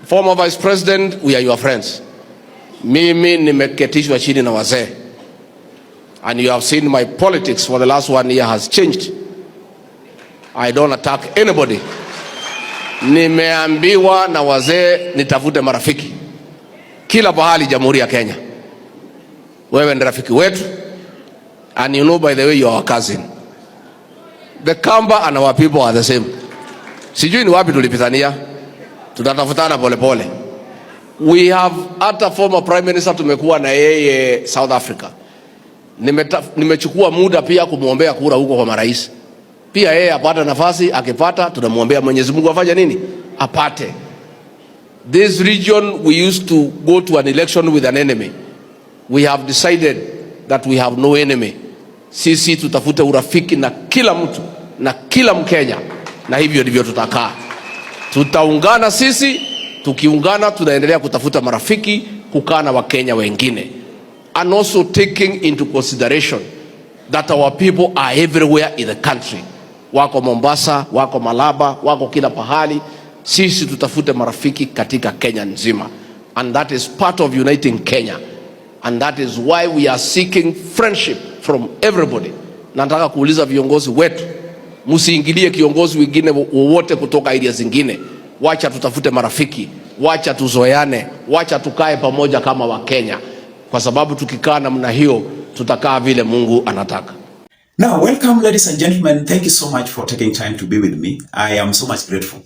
Former Vice President, we are your friends. Mimi nimeketishwa chini na wazee. And you have seen my politics for the last 1 year has changed. I don't attack anybody. Nimeambiwa na wazee nitafute marafiki kila pahali Jamhuri ya Kenya. Wewe ni rafiki wetu, and you know, by the way, you are our cousin. The Kamba and our people are the same. Sijui ni wapi tulipitania, tutatafutana pole pole. We have hata former prime minister tumekuwa na yeye South Africa. Nimechukua muda pia kumuombea kura huko kwa marais. Pia yeye apata nafasi, akipata tunamuombea Mwenyezi Mungu afanye nini? Apate. This region, we used to go to an election with an enemy. We have decided that we have no enemy. Sisi tutafute urafiki na kila mtu na kila Mkenya, na hivyo ndivyo tutakaa. Tutaungana sisi, tukiungana tunaendelea kutafuta marafiki, kukaa na Wakenya wengine. And also taking into consideration that our people are everywhere in the country. Wako Mombasa, wako Malaba, wako kila pahali. Sisi tutafute marafiki katika Kenya nzima. And that is part of uniting Kenya. And that is why we are seeking friendship from everybody. Nataka kuuliza viongozi wetu, msiingilie kiongozi wengine wowote kutoka area zingine. Wacha tutafute marafiki, wacha tuzoeane, wacha tukae pamoja kama Wakenya. Kwa sababu tukikaa namna hiyo, tutakaa vile Mungu anataka. Now, welcome ladies and gentlemen. Thank you so much for taking time to be with me. I am so much grateful.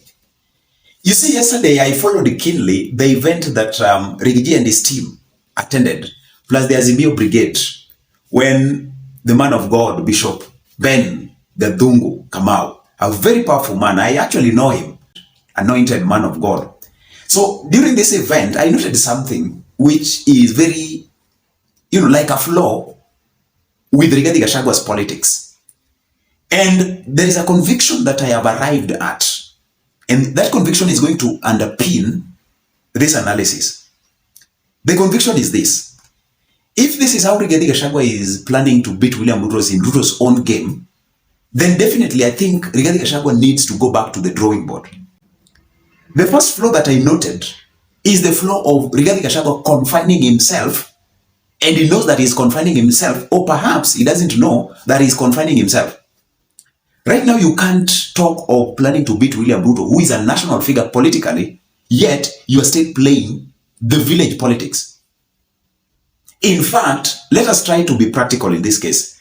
You see, yesterday I followed keenly the event that Rigathi and his team attended, plus the Azimio Brigade, when the man of God, Bishop Ben Gadungu Kamau, a very powerful man, I actually know him, anointed man of God. So during this event, I noted something which is very, like a flaw with Rigathi Gachagwa's politics. And there is a conviction that I have arrived at. And that conviction is going to underpin this analysis. The conviction is this. If this is how Rigathi Gachagua is planning to beat William Ruto in Ruto's own game, then definitely I think Rigathi Gachagua needs to go back to the drawing board. The first flaw that I noted is the flaw of Rigathi Gachagua confining himself, and he knows that he's confining himself, or perhaps he doesn't know that he's confining himself. Right now, you can't talk of planning to beat William Ruto, who is a national figure politically, yet you are still playing the village politics. In fact, let us try to be practical in this case.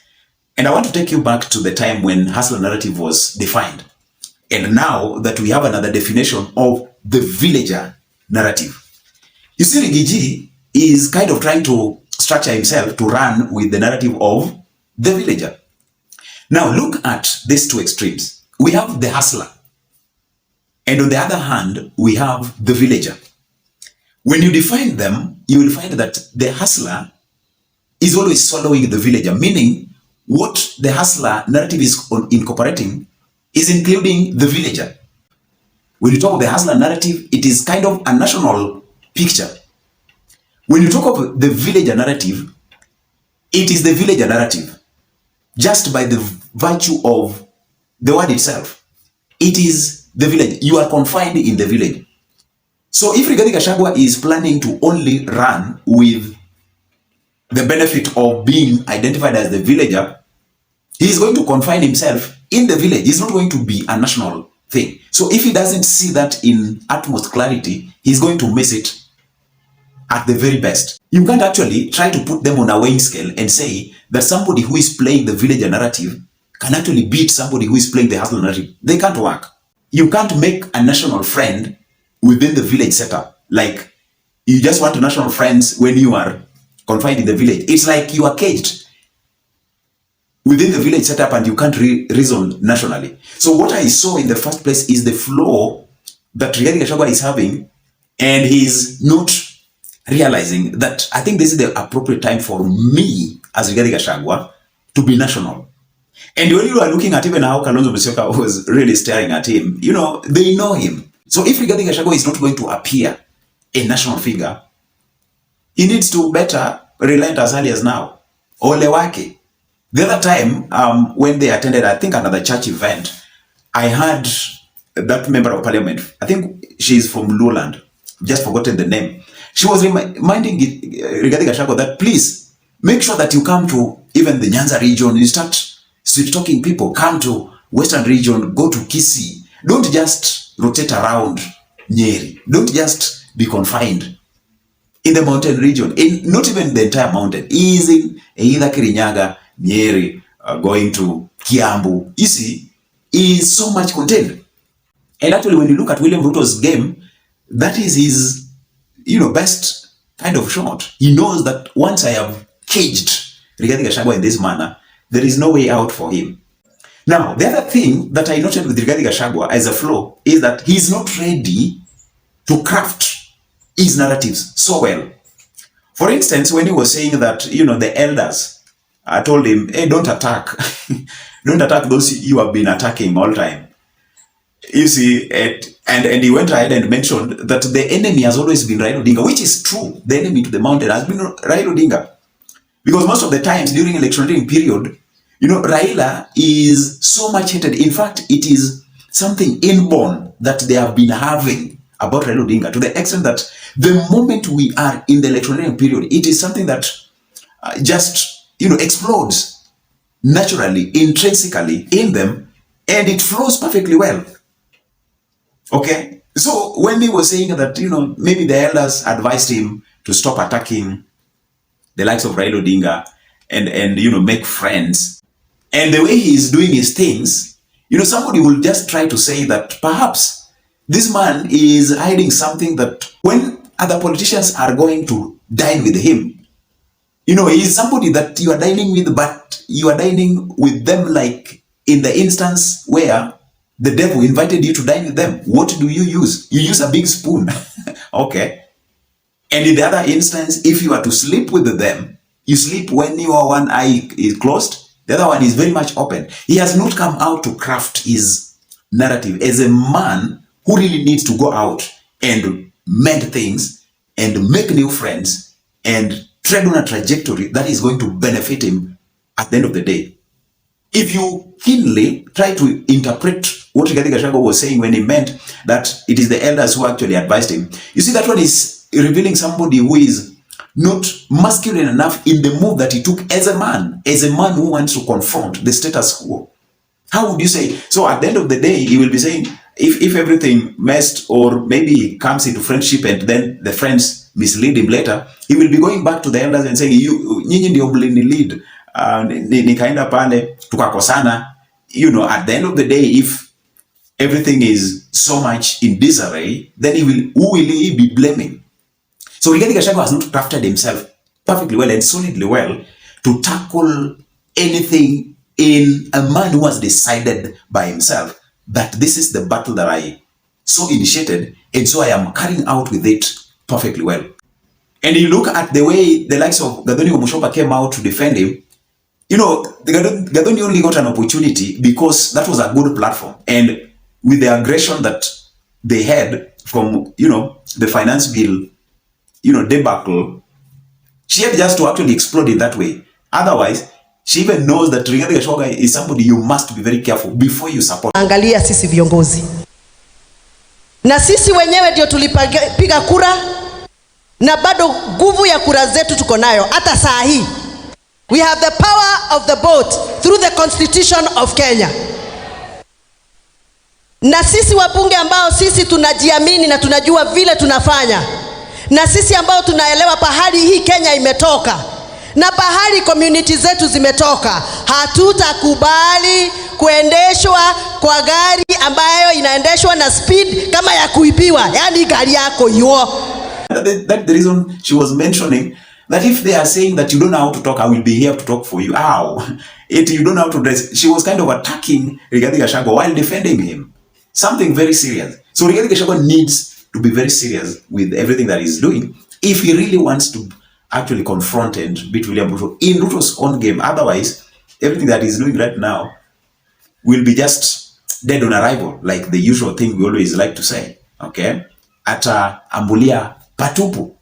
And I want to take you back to the time when hustler narrative was defined. And now that we have another definition of the villager narrative. You see, Rigathi is kind of trying to structure himself to run with the narrative of the villager. Now look at these two extremes. We have the hustler, and on the other hand, we have the villager. When you define them, you will find that the hustler is always swallowing the villager, meaning what the hustler narrative is incorporating is including the villager. When you talk of the hustler narrative, it is kind of a national picture. When you talk of the villager narrative, it is the villager narrative. Just by the virtue of the word itself, it is the village. You are confined in the village. So if Rigathi Gachagua is planning to only run with the benefit of being identified as the villager, he is going to confine himself in the village. It's not going to be a national thing. So if he doesn't see that in utmost clarity, he's going to miss it at the very best. You can't actually try to put them on a weighing scale and say that somebody who is playing the villager narrative can actually beat somebody who is playing the hustler narrative. They can't work. You can't make a national friend within the village setup. Like, you just want national friends when you are confined in the village. It's like you are caged within the village setup and you can't reason nationally. So what I saw in the first place is the flaw that Rigathi Gachagua is having, and he's not realizing that I think this is the appropriate time for me as Rigathi Gachagua to be national. And when you are looking at even how Kalonzo Musyoka was really staring at him, they know him. So if Rigathi Gachagua is not going to appear a national figure, he needs to better relent as early as now. Ole wake. The other time, when they attended, I think, another church event, I heard that member of parliament, I think she's from Lowland, just forgotten the name. She was reminding Rigathi Gachagua that please make sure that you come to even the Nyanza region, you start sweet talking people, come to Western region, go to Kisii. Don't just rotate around Nyeri. Don't just be confined in the mountain region, not even the entire mountain, is in either Kirinyaga, Nyeri, going to Kiambu. You see, is so much contained. And actually, when you look at William Ruto's game, that is his, best kind of shot. He knows that once I have caged Rigathi Gachagua in this manner, there is no way out for him. Now, the other thing that I noted with Rigathi Gachagua as a flaw is that he's not ready to craft his narratives so well. For instance, when he was saying that, the elders told him, hey, don't attack. Don't attack those you have been attacking all time. You see, and he went ahead and mentioned that the enemy has always been Raila Odinga, which is true. The enemy to the mountain has been Raila Odinga. Because most of the times during electioneering period, Raila is so much hated. In fact, it is something inborn that they have been having about Raila Odinga, to the extent that the moment we are in the electioneering period, it is something that just, explodes naturally, intrinsically in them, and it flows perfectly well. Okay? So when he was saying that, maybe the elders advised him to stop attacking the likes of Raila Odinga and make friends, and the way he is doing his things, somebody will just try to say that perhaps this man is hiding something, that when other politicians are going to dine with him, he is somebody that you are dining with, but you are dining with them like in the instance where the devil invited you to dine with them. What do you use? You use a big spoon. Okay. And in the other instance, if you are to sleep with them, you sleep when your one eye is closed, the other one is very much open. He has not come out to craft his narrative as a man who really needs to go out and mend things and make new friends and tread on a trajectory that is going to benefit him at the end of the day. If you keenly try to interpret what Rigathi Gachagua was saying when he meant that it is the elders who actually advised him, you see that one is revealing somebody who is not masculine enough in the move that he took as a man who wants to confront the status quo. How would you say? So at the end of the day, he will be saying, if everything messed, or maybe he comes into friendship and then the friends mislead him later, he will be going back to the elders and saying, nyinyi ndio mlinilid, nikaenda pale tukakosana. At the end of the day, if everything is so much in disarray, then who will he be blaming? So Rigathi Gachagua has not crafted himself perfectly well and solidly well to tackle anything in a man who has decided by himself that this is the battle that I so initiated, and so I am carrying out with it perfectly well. And you look at the way the likes of Gathoni Musyoka came out to defend him. Gathoni only got an opportunity because that was a good platform. And with the aggression that they had from, the finance bill, debacle, she had just to actually explode it that way. Otherwise, she even knows that Rigathi Gachagua is somebody you must be very careful before you support. Angalia sisi viongozi. Na sisi wenyewe ndio tulipiga kura, na bado nguvu ya kura zetu tuko nayo hata saa hii. We have the power of the vote through the Constitution of Kenya. Na sisi wabunge ambao sisi tunajiamini na tunajua vile tunafanya, na sisi ambao tunaelewa pahali hii Kenya imetoka na pahali community zetu zimetoka, hatutakubali kuendeshwa kwa gari ambayo inaendeshwa na speed kama ya kuibiwa, yani gari yako hiyo. That's the reason she was mentioning that if they are saying that you don't know how to talk, I will be here to talk for you. How? You don't know how to dress. She was kind of attacking Rigathi Gachagua while defending him. Something very serious. So Rigathi Gachagua needs to be very serious with everything that he's doing if he really wants to actually confront and beat William Ruto in Ruto's own game. Otherwise, everything that he's doing right now will be just dead on arrival, like the usual thing we always like to say. Okay? Ata ambulia patupu.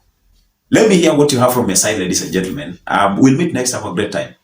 Let me hear what you have from your side, ladies and gentlemen. We'll meet next time. Have a great time.